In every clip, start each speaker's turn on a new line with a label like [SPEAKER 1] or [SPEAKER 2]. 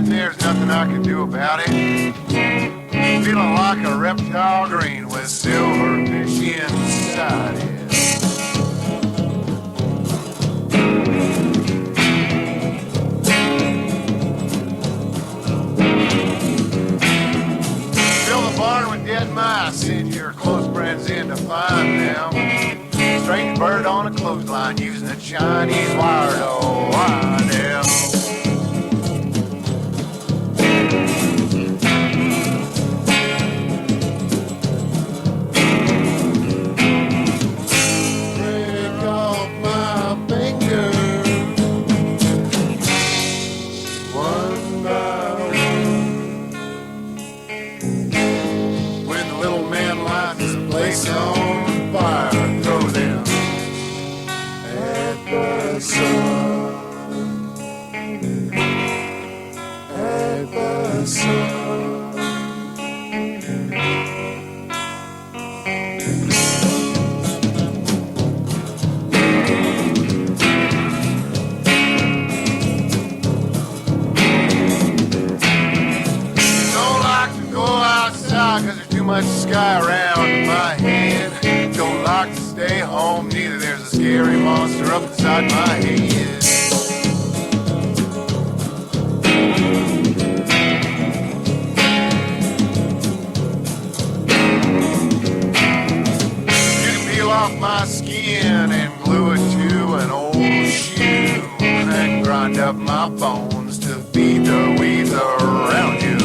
[SPEAKER 1] There's nothing I can do about it. Feeling like a reptile green with silver fish inside it. Fill the barn with dead mice, send your close friends in to find them. Strange bird on a clothesline using a Chinese wire to wind them. On fire, throw them at the sun, at the sun. Don't like to go outside 'cause there's too much sky around my head. Don't like to stay home neither, there's a scary monster up inside my head. You can peel off my skin and glue it to an old shoe and grind up my bones to feed the weeds around you.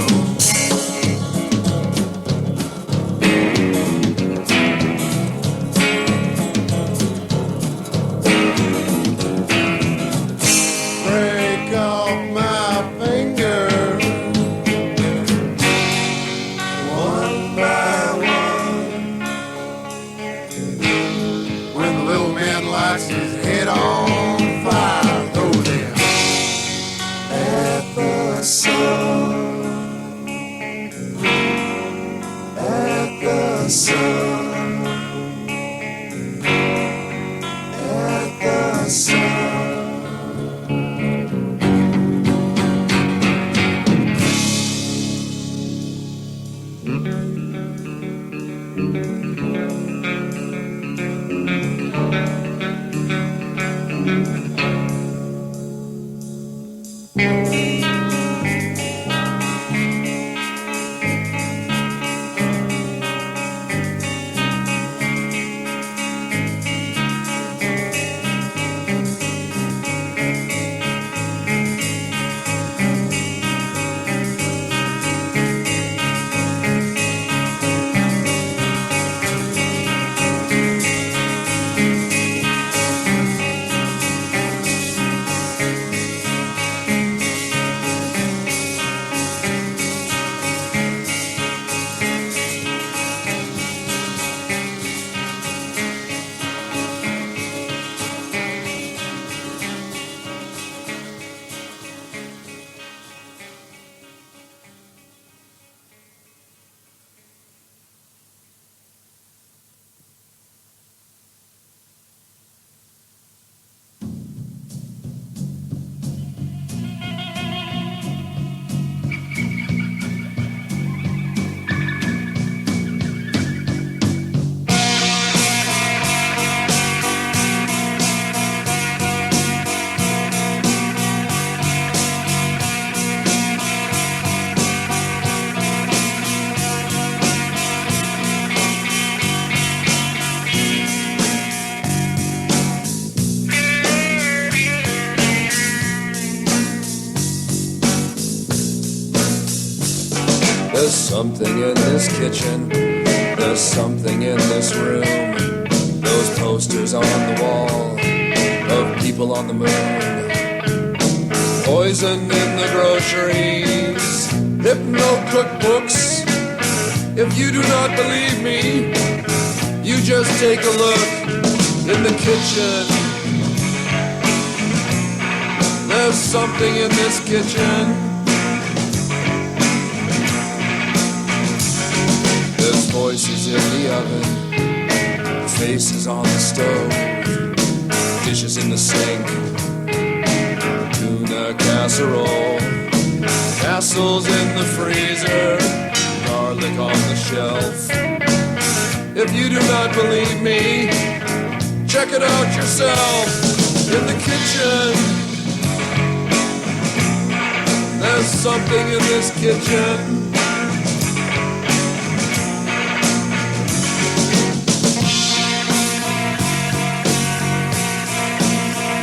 [SPEAKER 2] There's something in this kitchen, there's something in this room. Those posters on the wall of people on the moon. Poison in the groceries, hypno cookbooks. If you do not believe me, you just take a look in the kitchen. There's something in this kitchen. There's voices in the oven, faces on the stove, dishes in the sink, tuna casserole, castles in the freezer, garlic on the shelf. If you do not believe me, check it out yourself. In the kitchen, there's something in this kitchen.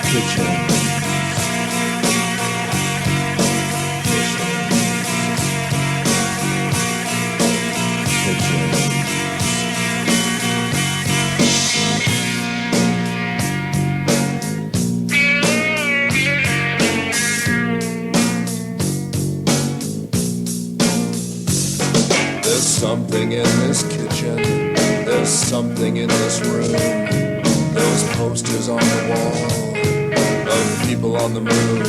[SPEAKER 2] Kitchen. There's something in this kitchen. There's something in this room. Those posters on the wall of people on the moon.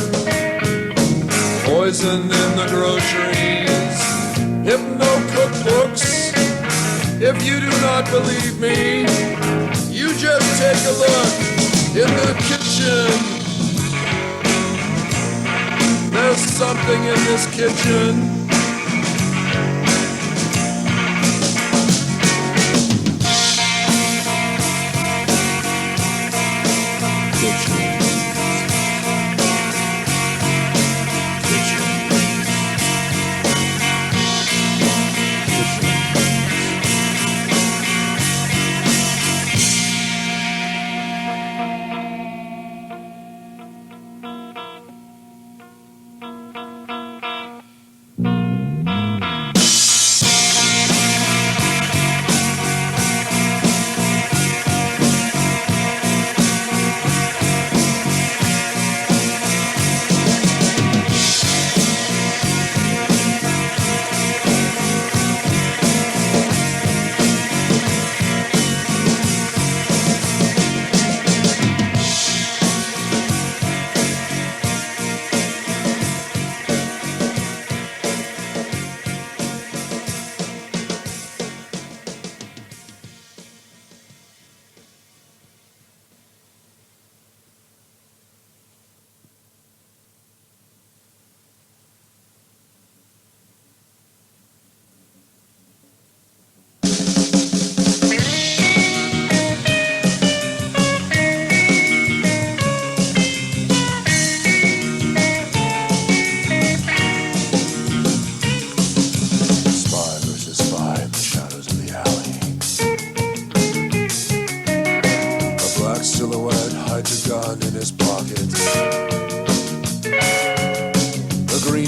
[SPEAKER 2] Poison in the groceries. Hypno cookbooks. If you do not believe me, you just take a look in the kitchen. There's something in this kitchen.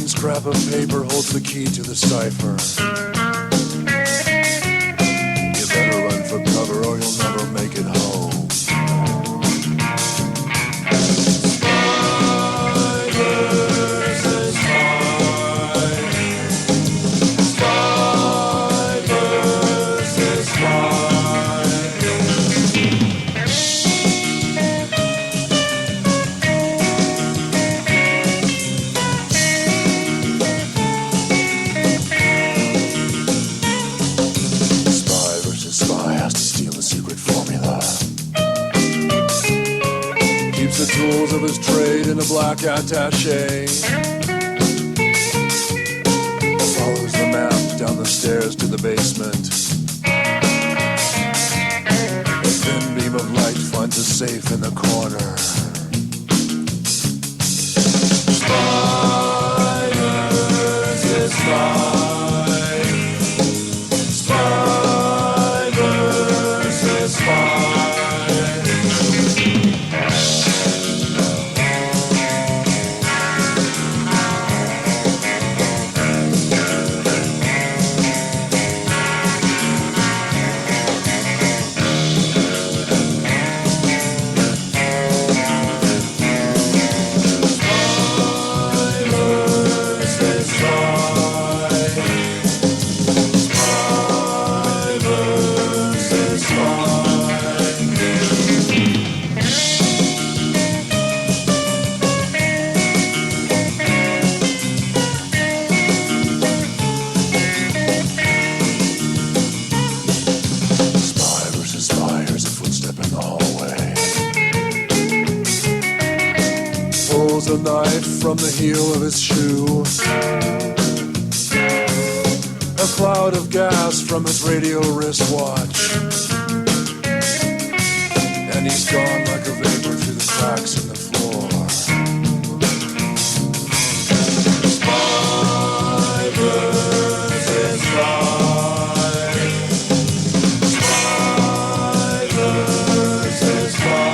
[SPEAKER 2] Scrap of paper holds the key to the cipher. You better run for cover or you'll never make it home. The tools of his trade in a black attaché. Follows the map down the stairs to the basement. A thin beam of light finds a safe in the corner. Spiders is fine. Spiders is fine. pulls a knife from the heel of his shoe. A cloud of gas from his radio wristwatch. And he's gone like a vapor through the cracks in the floor. Spy versus spy. Spy versus spy.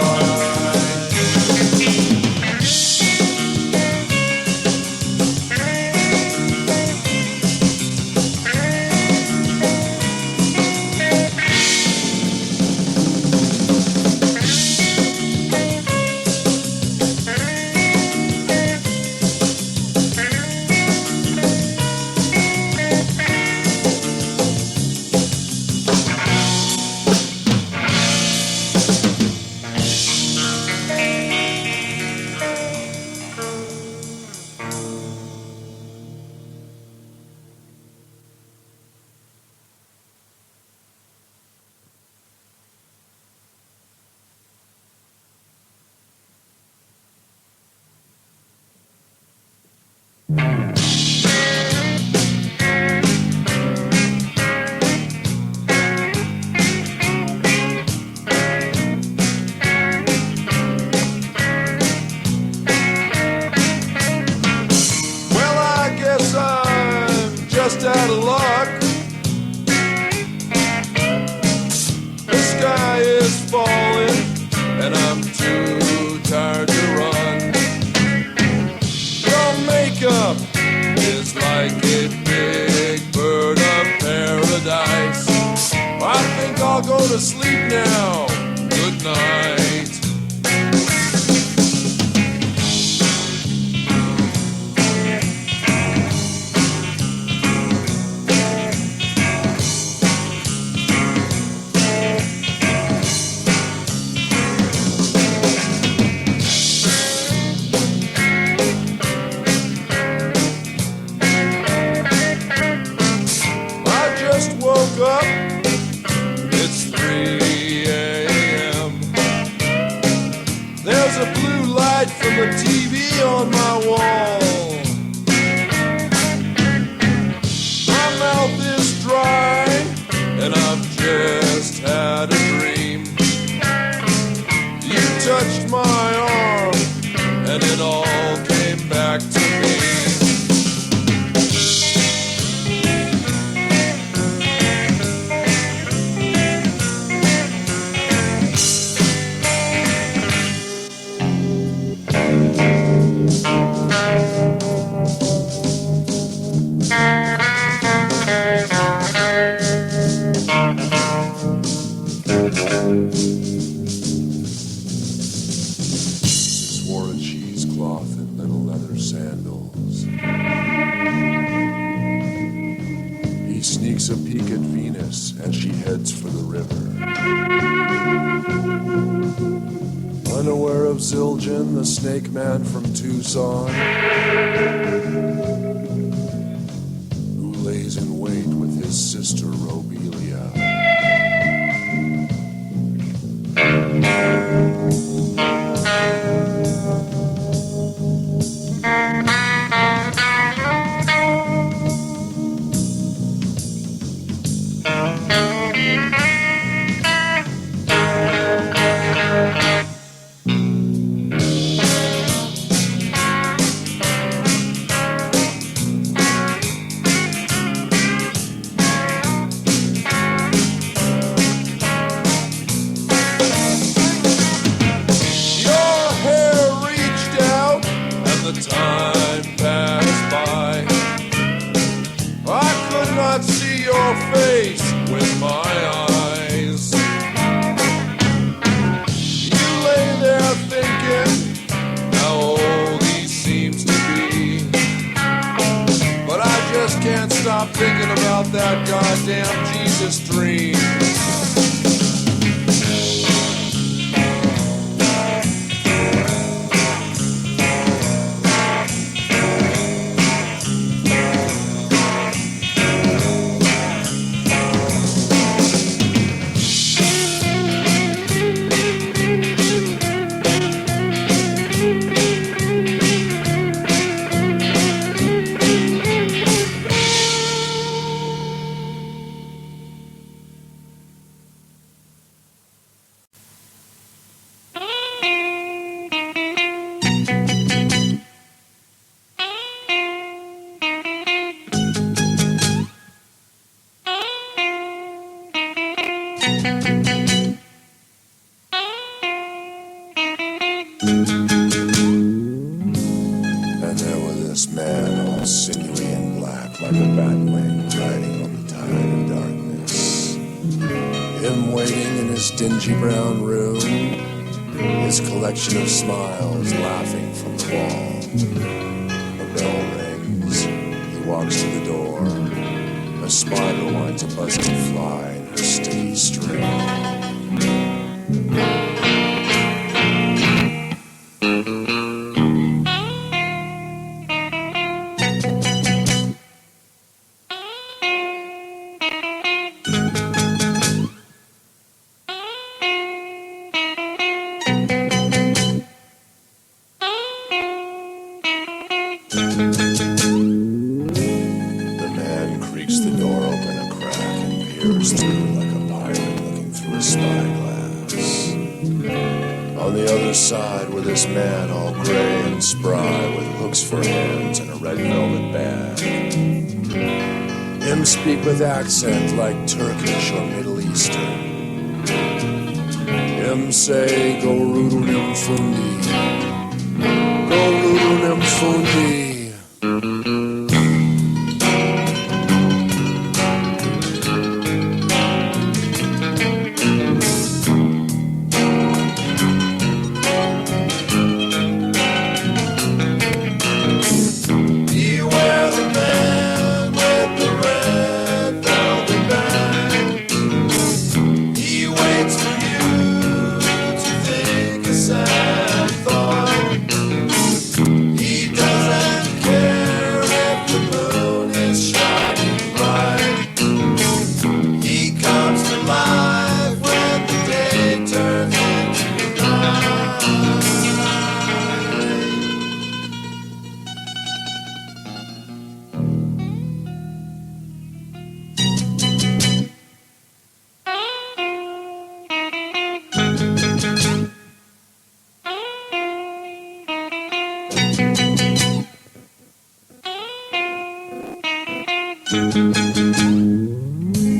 [SPEAKER 2] Just out of luck. The sky is falling and I'm too tired to run. Your makeup is like a big bird of paradise. I think I'll go to sleep now. Good night. Up. It's 3 a.m. There's a blue light from the TV on my wall. My mouth is dry and I've just had a dream. You touched my arm and it all came back to me. A peek at Venus as she heads for the river. Unaware of Zildjian, the snake man from Tucson, who lays in wait with his sister Robelia. Stop thinking about that goddamn Jesus dream. this man all sinewy and black like a bat wing riding on the tide of darkness. Him waiting in his dingy brown room, his collection of smiles laughing from the wall. A bell rings, he walks to the door. A spider winds a buzzing fly in her sticky string. Through like a pirate looking through a spyglass. On the other side were this man all gray and spry with hooks for hands and a red velvet bag. Him speak with accent like Turkish or Middle Eastern. Him say, go rudunim fundi, go rudunim fundi.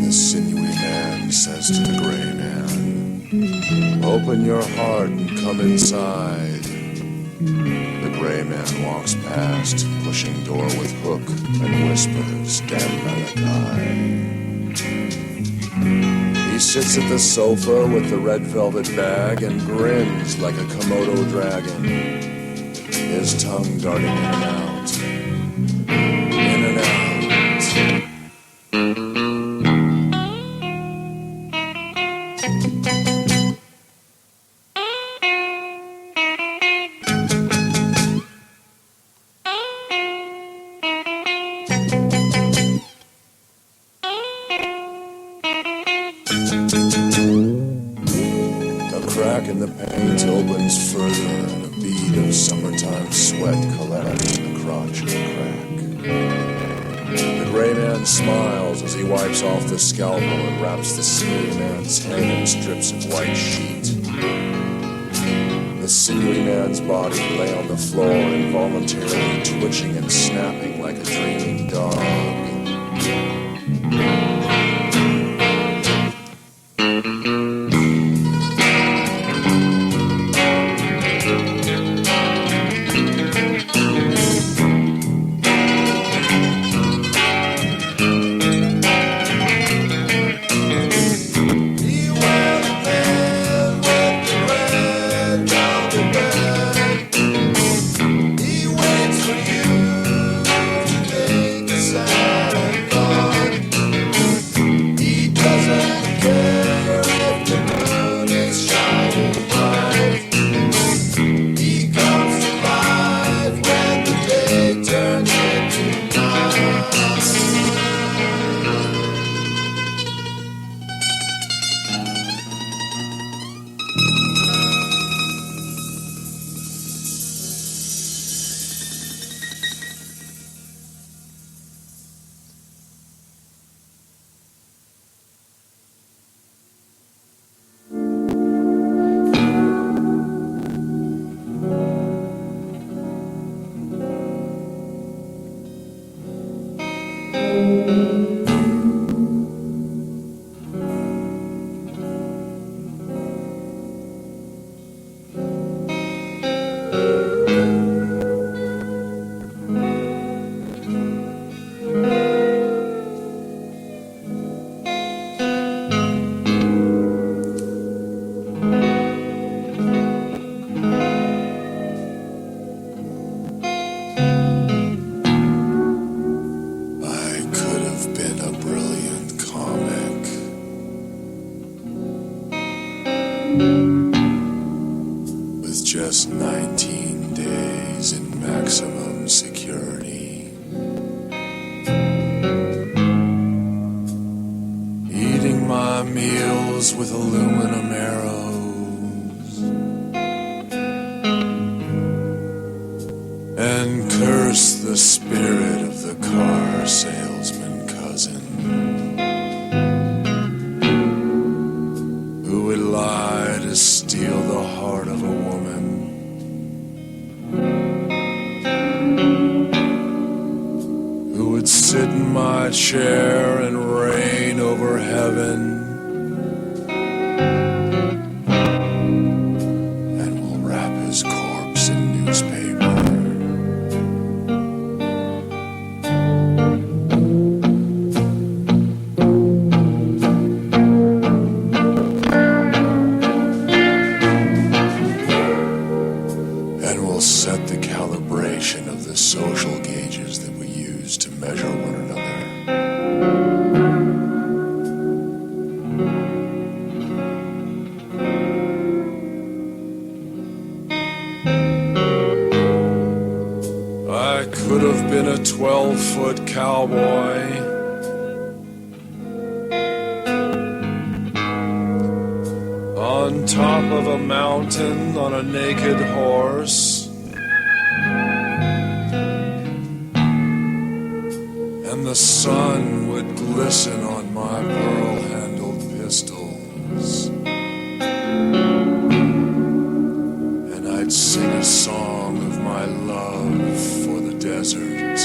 [SPEAKER 2] The sinewy man says to the gray man, open your heart and come inside. The gray man walks past, pushing door with hook, and whispers, damn Malachi. He sits at the sofa with the red velvet bag and grins like a Komodo dragon, his tongue darting in and out, in and out. Crack in the paint opens further, and a bead of summertime sweat collects in the crotch of the crack. The gray man smiles as he wipes off the scalpel and wraps the sinewy man's head in strips of white sheet. The sinewy man's body lay on the floor, involuntarily twitching and snapping like a dreaming dog.
[SPEAKER 1] He waits for you to take a sign.
[SPEAKER 2] with aluminum arrows and curse the spirit of the car salesman cousin who would lie to steal the heart of a woman. Who would sit in my chair and reign over heaven and will wrap his corpse in newspaper. And will set the calibration of the social gauges that we use to measure one another. I could have been a 12-foot cowboy, on top of a mountain on a naked horse, and the sun would glisten on my pearl-handled pistols, and I'd sing a song of my love for the desert.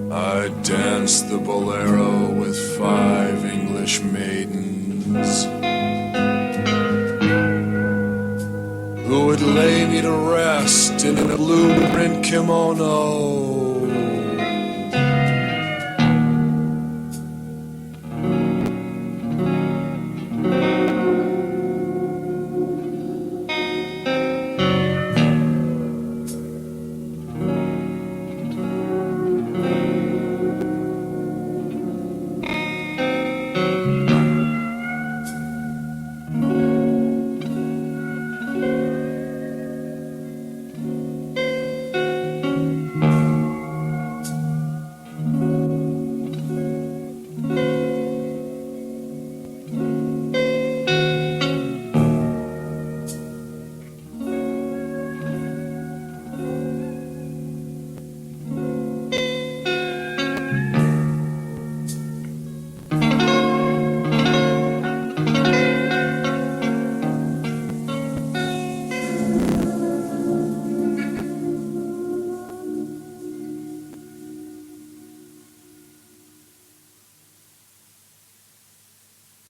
[SPEAKER 2] I'd dance the bolero with 5 English maidens who would lay me to rest in a blue print kimono